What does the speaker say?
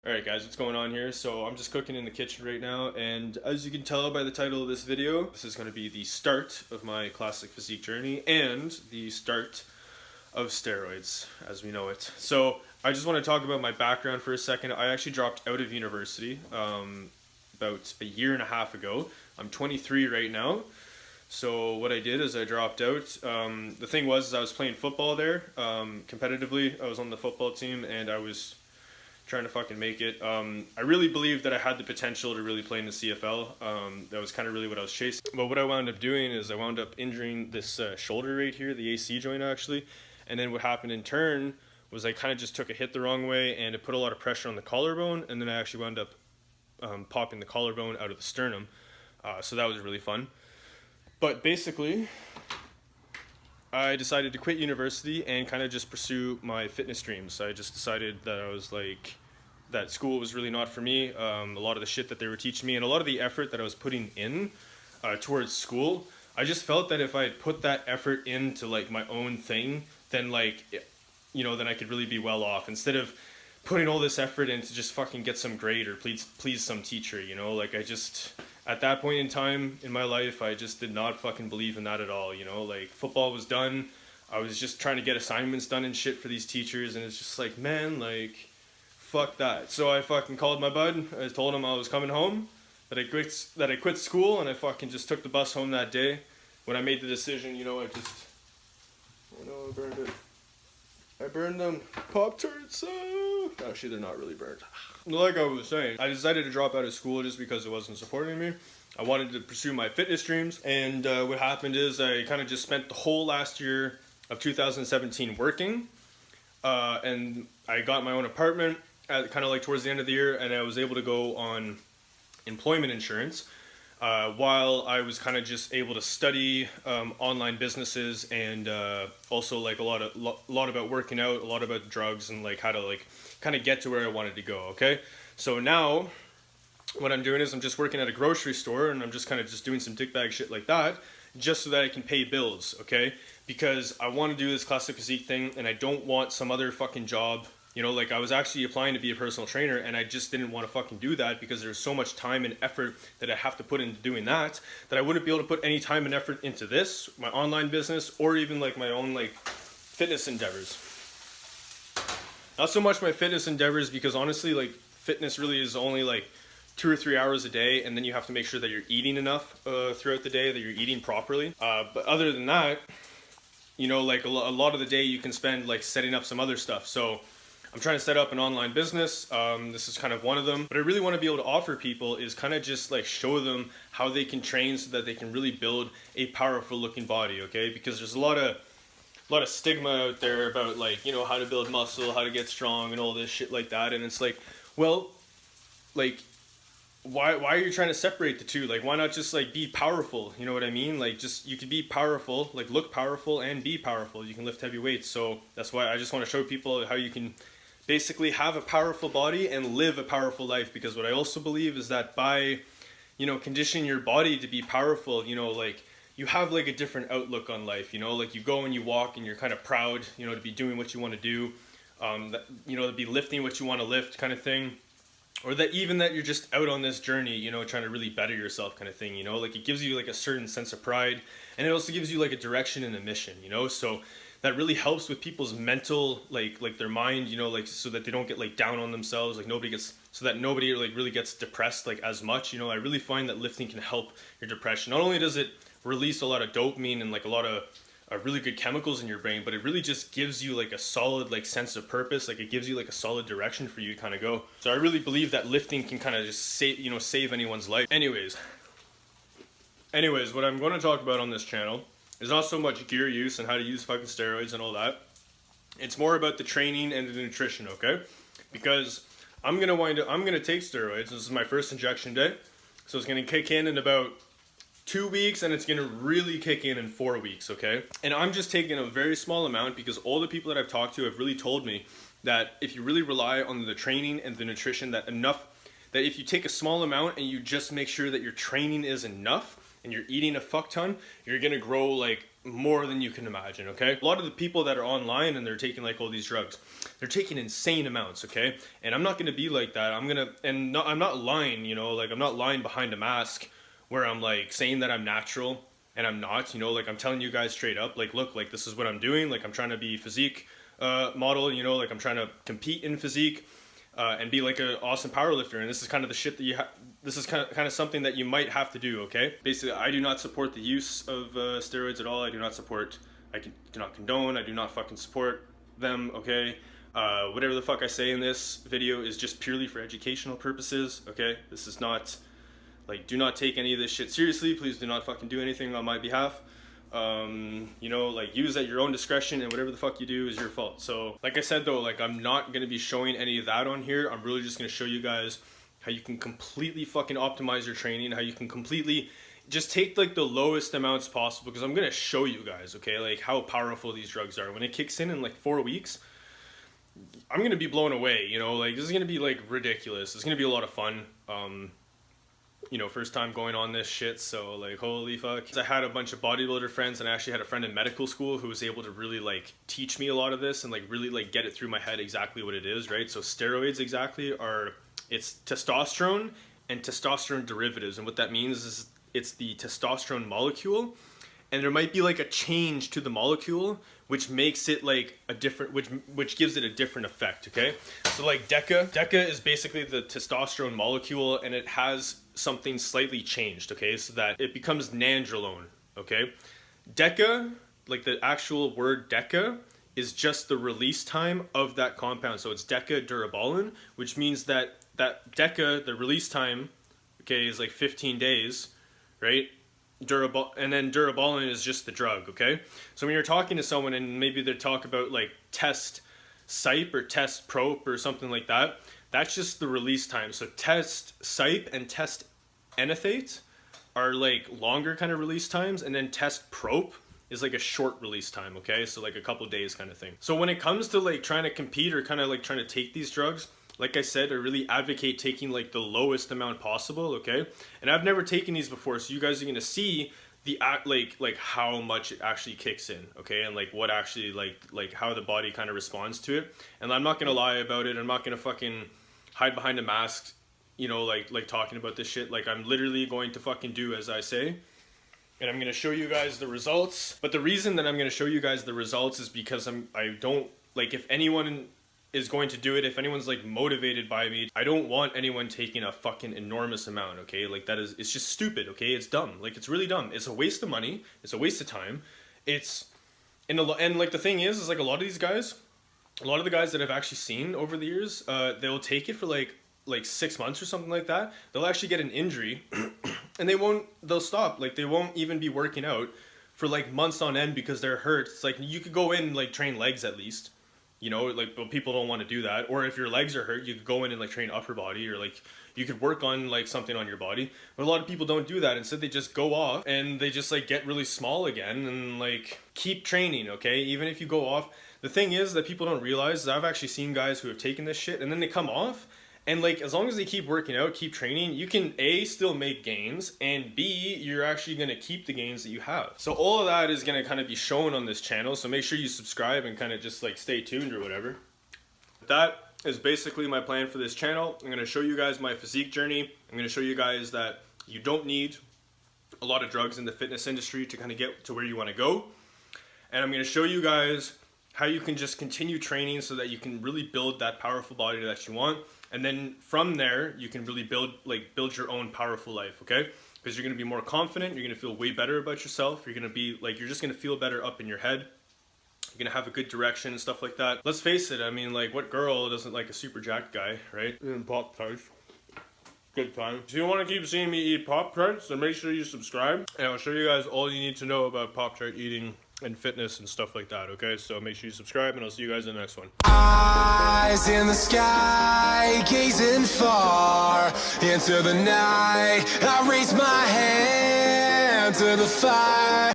Alright guys, what's going on here? So I'm just cooking in the kitchen right now, and as you can tell by the title of this video, this is going to be the start of my classic physique journey and the start of steroids as we know it. So I just want to talk about my background for a second. I actually dropped out of university about a year and a half ago. I'm 23 right now. So what I did is I dropped out. The thing was, I was playing football there competitively. I was on the football team and I was trying to fucking make it. I really believed that I had the potential to really play in the CFL. That was kind of really what I was chasing. But what I wound up doing is I wound up injuring this shoulder right here, the AC joint actually. And then what happened in turn was I kind of just took a hit the wrong way and it put a lot of pressure on the collarbone. And then I actually wound up popping the collarbone out of the sternum. So that was really fun. But basically, I decided to quit university and kind of just pursue my fitness dreams. I just decided that I was like, that school was really not for me. A lot of the shit that they were teaching me and a lot of the effort that I was putting in towards school, I just felt that if I had put that effort into like my own thing, then like, you know, then I could really be well off instead of putting all this effort in to just fucking get some grade or please some teacher, you know, like I just, at that point in time in my life, I just did not fucking believe in that at all, you know, like football was done. I was just trying to get assignments done and shit for these teachers and it's just like, man, like, fuck that. So I fucking called my bud. I told him I was coming home, that I quit school, and I fucking just took the bus home that day. When I made the decision, you know, I burned it. I burned them Pop-Tarts. Actually, they're not really burnt. Like I was saying, I decided to drop out of school just because it wasn't supporting me. I wanted to pursue my fitness dreams, and what happened is I kind of just spent the whole last year of 2017 working, and I got my own apartment at kind of like towards the end of the year, and I was able to go on employment insurance while I was kind of just able to study online businesses and also like a lot about working out, a lot about drugs, and like how to like kind of get to where I wanted to go. Okay, so now what I'm doing is I'm just working at a grocery store and I'm just kind of just doing some dickbag shit like that just so that I can pay bills. Okay, because I want to do this classic physique thing and I don't want some other fucking job. You know, like I was actually applying to be a personal trainer and I just didn't want to fucking do that because there's so much time and effort that I have to put into doing that I wouldn't be able to put any time and effort into this, my online business, or even like my own like fitness endeavors. Not so much my fitness endeavors because honestly, like fitness really is only like 2 or 3 hours a day, and then you have to make sure that you're eating enough throughout the day, that you're eating properly. But other than that, you know, like a lot of the day you can spend like setting up some other stuff. So I'm trying to set up an online business. This is kind of one of them. What I really want to be able to offer people is kind of just like show them how they can train so that they can really build a powerful looking body, okay? Because there's a lot of stigma out there about like, you know, how to build muscle, how to get strong and all this shit like that. And it's like, well, like, why are you trying to separate the two? Like, why not just like be powerful? You know what I mean? Like, just, you could be powerful, like look powerful and be powerful. You can lift heavy weights. So that's why I just want to show people how you can basically have a powerful body and live a powerful life. Because what I also believe is that by, you know, conditioning your body to be powerful, you know, like you have like a different outlook on life, you know, like you go and you walk and you're kind of proud, you know, to be doing what you want to do, you know, to be lifting what you want to lift kind of thing. Or that even that you're just out on this journey, you know, trying to really better yourself kind of thing, you know, like it gives you like a certain sense of pride, and it also gives you like a direction and a mission, you know, so that really helps with people's mental, like their mind, you know, like so that they don't get like down on themselves, like so that nobody like really gets depressed like as much, you know. I really find that lifting can help your depression. Not only does it release a lot of dopamine and like a lot of really good chemicals in your brain, but it really just gives you like a solid like sense of purpose. Like it gives you like a solid direction for you to kind of go. So I really believe that lifting can kind of just save anyone's life. Anyways, what I'm going to talk about on this channel is not so much gear use and how to use fucking steroids and all that. It's more about the training and the nutrition, okay? Because I'm gonna take steroids. This is my first injection day, so it's gonna kick in about 2 weeks, and it's gonna really kick in 4 weeks, okay? And I'm just taking a very small amount because all the people that I've talked to have really told me that if you really rely on the training and the nutrition, that if you take a small amount and you just make sure that your training is enough and you're eating a fuck ton, you're gonna grow like more than you can imagine, okay? A lot of the people that are online and they're taking like all these drugs, they're taking insane amounts, okay? And I'm not gonna be like that. I'm not lying, you know, like I'm not lying behind a mask where I'm like saying that I'm natural and I'm not, you know, like I'm telling you guys straight up, like, look, like this is what I'm doing. Like I'm trying to be physique model, you know, like I'm trying to compete in physique and be like an awesome powerlifter. And this is kind of the shit that this is kind of something that you might have to do, okay? Basically, I do not support the use of steroids at all. I do not support, do not condone, I do not fucking support them, okay? Whatever the fuck I say in this video is just purely for educational purposes, okay? This is not, like, do not take any of this shit seriously. Please do not fucking do anything on my behalf. You know, like, use at your own discretion, and whatever the fuck you do is your fault. So, like I said though, like, I'm not gonna be showing any of that on here. I'm really just gonna show you guys how you can completely fucking optimize your training, how you can completely just take like the lowest amounts possible, because I'm gonna show you guys, okay, like how powerful these drugs are. When it kicks in like 4 weeks, I'm gonna be blown away, you know, like this is gonna be like ridiculous. It's gonna be a lot of fun. You know, first time going on this shit, so like holy fuck. I had a bunch of bodybuilder friends, and I actually had a friend in medical school who was able to really like teach me a lot of this and like really like get it through my head exactly what it is, right? So steroids exactly are, it's testosterone and testosterone derivatives, and what that means is it's the testosterone molecule, and there might be like a change to the molecule which makes it like a different, which gives it a different effect, okay? So like DECA is basically the testosterone molecule, and it has something slightly changed, okay? So that it becomes nandrolone, okay? DECA, like the actual word DECA, is just the release time of that compound. So it's DECA-durabolin, which means that DECA, the release time, okay, is like 15 days, right? And then durabolin is just the drug, okay? So when you're talking to someone and maybe they talk about like test CYP or test prop or something like that, that's just the release time. So test CYP and test anathate are like longer kind of release times, and then test prop is like a short release time, okay? So like a couple days kind of thing. So when it comes to like trying to compete or kind of like trying to take these drugs, like I said, I really advocate taking like the lowest amount possible, okay? And I've never taken these before, so you guys are gonna see the like how much it actually kicks in, okay? And like what actually like how the body kind of responds to it. And I'm not gonna lie about it. I'm not gonna fucking hide behind a mask, you know, like talking about this shit. Like I'm literally going to fucking do as I say. And I'm gonna show you guys the results. But the reason that I'm gonna show you guys the results is because I don't, like, if anyone is going to do it, if anyone's like motivated by me, I don't want anyone taking a fucking enormous amount, okay? Like that is, it's just stupid, okay? It's dumb. Like it's really dumb. It's a waste of money. It's a waste of time. It's, and like the thing is like a lot of these guys, a lot of the guys that I've actually seen over the years, they'll take it for like 6 months or something like that. They'll actually get an injury and they'll stop. Like they won't even be working out for like months on end because they're hurt. It's like you could go in and like train legs at least, you know, like, but people don't want to do that. Or if your legs are hurt, you could go in and like train upper body, or like you could work on like something on your body. But a lot of people don't do that. Instead they just go off and they just like get really small again and like keep training, okay? Even if you go off, the thing is that people don't realize is I've actually seen guys who have taken this shit and then they come off, and like as long as they keep working out, keep training, you can A, still make gains, and B, you're actually going to keep the gains that you have. So all of that is going to kind of be shown on this channel, so make sure you subscribe and kind of just like stay tuned or whatever. That is basically my plan for this channel. I'm going to show you guys my physique journey. I'm going to show you guys that you don't need a lot of drugs in the fitness industry to kind of get to where you want to go. And I'm going to show you guys how you can just continue training so that you can really build that powerful body that you want. And then from there, you can really build your own powerful life, okay? Because you're going to be more confident, you're going to feel way better about yourself, you're going to be like, you're just going to feel better up in your head. You're going to have a good direction and stuff like that. Let's face it, I mean, like, what girl doesn't like a super jacked guy, right? And Pop-Tarts. Good time. If you want to keep seeing me eat Pop-Tarts, then make sure you subscribe. And I'll show you guys all you need to know about Pop-Tart eating and fitness and stuff like that, okay? So make sure you subscribe, and I'll see you guys in the next one. Eyes in the sky, gazing far into the night, I raise my hand to the fire.